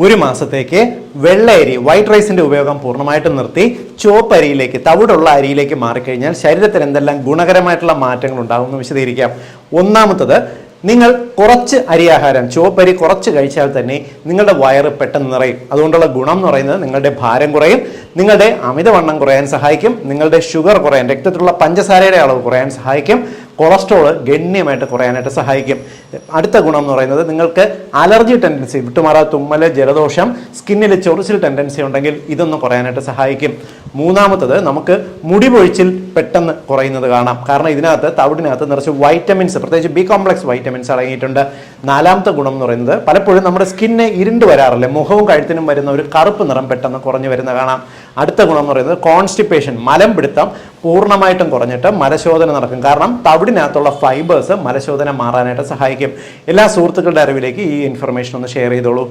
ഒരു മാസത്തേക്ക് വെള്ള അരി വൈറ്റ് റൈസിന്റെ ഉപയോഗം പൂർണ്ണമായിട്ടും നിർത്തി ചുവപ്പ് അരിയിലേക്ക് തവിടുള്ള അരിയിലേക്ക് മാറിക്കഴിഞ്ഞാൽ ശരീരത്തിന് എന്തെല്ലാം ഗുണകരമായിട്ടുള്ള മാറ്റങ്ങൾ ഉണ്ടാകുമെന്ന് വിശദീകരിക്കാം. ഒന്നാമത്തത്, നിങ്ങൾ കുറച്ച് അരിയാഹാരം ചുവപ്പരി കുറച്ച് കഴിച്ചാൽ തന്നെ നിങ്ങളുടെ വയറ് പെട്ടെന്ന് നിറയും. അതുകൊണ്ടുള്ള ഗുണം എന്ന് പറയുന്നത് നിങ്ങളുടെ ഭാരം കുറയും, നിങ്ങളുടെ അമിതവണ്ണം കുറയാൻ സഹായിക്കും, നിങ്ങളുടെ ഷുഗർ കുറയാൻ, രക്തത്തിലുള്ള പഞ്ചസാരയുടെ അളവ് കുറയാൻ സഹായിക്കും, കൊളസ്ട്രോള് ഗണ്യമായിട്ട് കുറയാനായിട്ട് സഹായിക്കും. അടുത്ത ഗുണം എന്ന് പറയുന്നത് നിങ്ങൾക്ക് അലർജി ടെൻഡൻസി വിട്ടുമാറാ തുമ്മല്, ജലദോഷം, സ്കിന്നിൽ ചൊറിച്ചിൽ ടെൻഡൻസി ഉണ്ടെങ്കിൽ ഇതൊന്ന് കുറയാനായിട്ട് സഹായിക്കും. മൂന്നാമത്തത്, നമുക്ക് മുടി പൊഴിച്ചിൽ പെട്ടെന്ന് കുറയുന്നത് കാണാം. കാരണം ഇതിനകത്ത് തവിടിനകത്ത് നിറച്ച് വൈറ്റമിൻസ്, പ്രത്യേകിച്ച് ബി കോംപ്ലക്സ് വൈറ്റമിൻസ് അടങ്ങിയിട്ടുണ്ട്. നാലാമത്തെ ഗുണം എന്ന് പറയുന്നത് പലപ്പോഴും നമ്മുടെ സ്കിന്നെ ഇരുണ്ട് വരാറില്ല, മുഖവും കഴുത്തിനും വരുന്ന ഒരു കറുപ്പ് നിറം പെട്ടെന്ന് കുറഞ്ഞു വരുന്ന കാണാം. അടുത്ത ഗുണം എന്ന് പറയുന്നത് കോൺസ്റ്റിപ്പേഷൻ, മലം പിടുത്തം പൂർണ്ണമായിട്ടും കുറഞ്ഞിട്ട് മലശോധന നടക്കും. കാരണം തവിടിനകത്തുള്ള ഫൈബേഴ്സ് മലശോധന മാറാനായിട്ട് സഹായിക്കും. എല്ലാ സുഹൃത്തുക്കളുടെ അറിവിലേക്ക് ഈ ഇൻഫർമേഷൻ ഒന്ന് ഷെയർ ചെയ്തോളൂ.